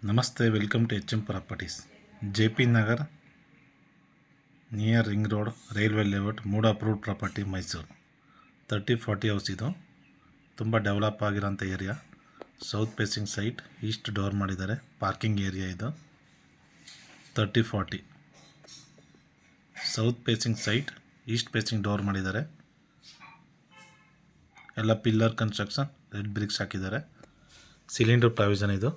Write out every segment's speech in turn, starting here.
ನಮಸ್ತೆ, welcome to HM properties. JP Nagar near ring road, railway layout, ಮೂಡ್ approved property, Mysuru. 30-40 house. ಇದು ತುಂಬ develop ಆಗಿರೋಂಥ area. South facing site, east door ಮಾಡಿದ್ದಾರೆ. Parking area ಇದು. 30-40 south facing site, east facing door ಮಾಡಿದ್ದಾರೆ. ಎಲ್ಲ pillar construction, red bricks ಹಾಕಿದ್ದಾರೆ. Cylinder provision ಇದು.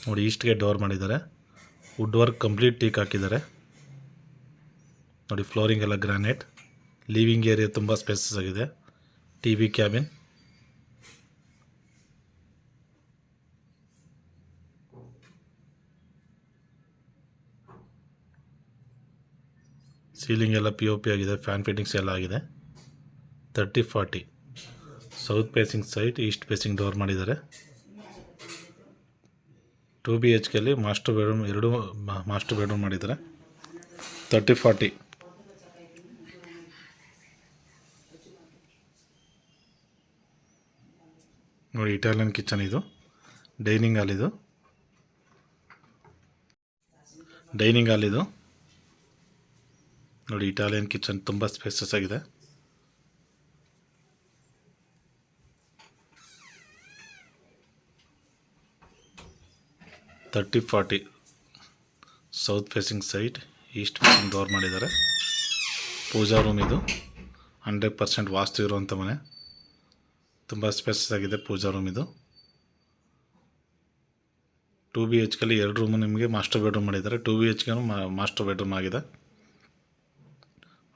ನೋಡಿ, ಈಸ್ಟ್ಗೆ ಡೋರ್ ಮಾಡಿದ್ದಾರೆ. ವುಡ್ ವರ್ಕ್ ಕಂಪ್ಲೀಟ್ ಟೀಕ್ ಹಾಕಿದ್ದಾರೆ. ನೋಡಿ, ಫ್ಲೋರಿಂಗ್ ಎಲ್ಲ ಗ್ರಾನೈಟ್. ಲಿವಿಂಗ್ ಏರಿಯಾ ತುಂಬ ಸ್ಪೇಸಸ್ ಆಗಿದೆ. TV cabin. ಸೀಲಿಂಗ್ ಎಲ್ಲ POP ಆಗಿದೆ. ಫ್ಯಾನ್ ಫಿಟ್ಟಿಂಗ್ಸ್ ಎಲ್ಲ ಆಗಿದೆ. 30-40 south facing site, east facing door ಮಾಡಿದ್ದಾರೆ. 2 BHKಲ್ಲಿ ಮಾಸ್ಟರ್ ಬೆಡ್ರೂಮ್, 2 ಮಾಸ್ಟರ್ ಬೆಡ್ರೂಮ್ ಮಾಡಿದ್ದಾರೆ. 30-40 ನೋಡಿ, ಇಟಾಲಿಯನ್ ಕಿಚನ್ ಇದು. ಡೈನಿಂಗ್ ಹಾಲ್ ಇದು. ನೋಡಿ, ಇಟಾಲಿಯನ್ ಕಿಚನ್ ತುಂಬ ಸ್ಪೇಸಸ್ ಆಗಿದೆ. .30-40 south facing site, east facing door ಮಾಡಿದ್ದಾರೆ. ಪೂಜಾ ರೂಮ್ ಇದು. 100% ವಾಸ್ತು ಇರುವಂಥ ಮನೆ. ತುಂಬ ಸ್ಪೇಸಸ್ ಆಗಿದೆ ಪೂಜಾ ರೂಮ್ ಇದು. 2 BHKಲ್ಲಿ 2 ರೂಮು ನಿಮಗೆ ಮಾಸ್ಟರ್ ಬೆಡ್ರೂಮ್ ಮಾಡಿದ್ದಾರೆ. 2 BHKನೂ ಮಾಸ್ಟರ್ ಬೆಡ್ರೂಮ್ ಆಗಿದೆ.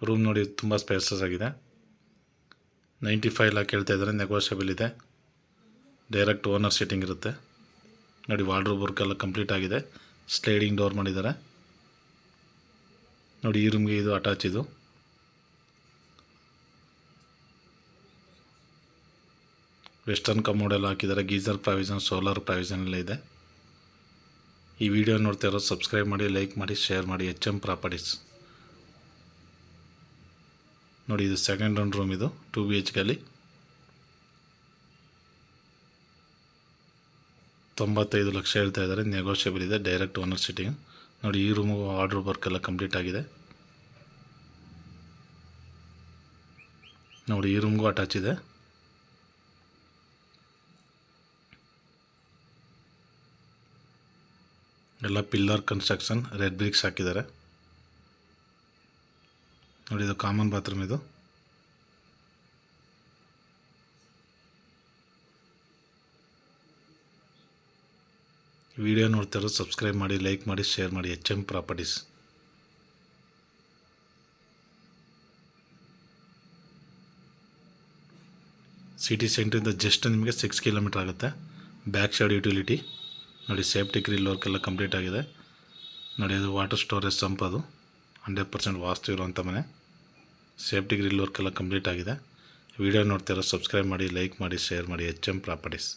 ರೂಮ್ ನೋಡಿ, ತುಂಬ ಸ್ಪೇಸಸ್ ಆಗಿದೆ. 95 ಲಾಕ್ ಹೇಳ್ತಾ ಇದ್ದಾರೆ. ನೆಗೋಷಿಯಬಲ್ ಇದೆ. ಡೈರೆಕ್ಟ್ ಓನರ್ ಸೀಟಿಂಗ್ ಇರುತ್ತೆ. ನೋಡಿ, ವಾರ್ಡ್ರೋಬ್ ವರ್ಕ್ ಎಲ್ಲ ಕಂಪ್ಲೀಟ್ ಆಗಿದೆ. ಸ್ಲೈಡಿಂಗ್ ಡೋರ್ ಮಾಡಿದ್ದಾರೆ. ನೋಡಿ, ಈ ರೂಮ್ಗೆ ಇದು ಅಟ್ಯಾಚ್. ಇದು ವೆಸ್ಟರ್ನ್ ಕಮೋಡ್ ಎಲ್ಲ ಹಾಕಿದ್ದಾರೆ. ಗೀಸರ್ ಪ್ರಾವಿಷನ್, ಸೋಲಾರ್ ಪ್ರಾವಿಷನ್ ಎಲ್ಲ ಇದೆ. ಈ ವಿಡಿಯೋ ನೋಡ್ತಾ ಇರೋ ಸಬ್ಸ್ಕ್ರೈಬ್ ಮಾಡಿ, ಲೈಕ್ ಮಾಡಿ, ಶೇರ್ ಮಾಡಿ. HM properties. ನೋಡಿ, ಇದು ಸೆಕೆಂಡ್ ರೂಮ್ ಇದು. 2 BHKಲ್ಲಿ 95 ಲಕ್ಷ ಹೇಳ್ತಾ ಇದ್ದಾರೆ. ನೆಗೋಷಿಯಬಲ್ ಇದೆ. Direct owner sitting. ನೋಡಿ, ಈ ರೂಮು ಆರ್ಡ್ರ್ ವರ್ಕ್ ಎಲ್ಲ ಕಂಪ್ಲೀಟ್ ಆಗಿದೆ. ನೋಡಿ, ಈ ರೂಮ್ಗೂ ಅಟ್ಯಾಚ್ ಇದೆ. ಎಲ್ಲ ಪಿಲ್ಲರ್ ಕನ್ಸ್ಟ್ರಕ್ಷನ್, ರೆಡ್ ಬ್ರಿಕ್ಸ್ ಹಾಕಿದ್ದಾರೆ. ನೋಡಿ, ಇದು ಕಾಮನ್ ಬಾತ್ರೂಮ್ ಇದು. ವಿಡಿಯೋ ನೋಡ್ತಾರೋ ಸಬ್ಸ್ಕ್ರೈಬ್ ಮಾಡಿ, ಲೈಕ್ ಮಾಡಿ, ಶೇರ್ ಮಾಡಿ. HM properties. ಸಿಟಿ ಸೆಂಟ್ರಿಂದ ಜಸ್ಟ್ ನಿಮಗೆ 6 ಕಿಲೋಮೀಟರ್ ಆಗುತ್ತೆ. Back side utility. ನೋಡಿ, ಸೇಫ್ಟಿ ಗ್ರಿಲ್ ವರ್ಕ್ ಎಲ್ಲ ಕಂಪ್ಲೀಟ್ ಆಗಿದೆ. ನೋಡಿ, ಅದು ವಾಟರ್ ಸ್ಟೋರೇಜ್ ಸಂಪ್. ಅದು 100% ವಾಸ್ತು ಇರುವಂಥ ಮನೆ. ಸೇಫ್ಟಿ ಗ್ರಿಲ್ ವರ್ಕ್ ಎಲ್ಲ ಕಂಪ್ಲೀಟ್ ಆಗಿದೆ. ವಿಡಿಯೋ ನೋಡ್ತಾರೋ ಸಬ್ಸ್ಕ್ರೈಬ್ ಮಾಡಿ, ಲೈಕ್ ಮಾಡಿ, ಶೇರ್ ಮಾಡಿ. HM properties.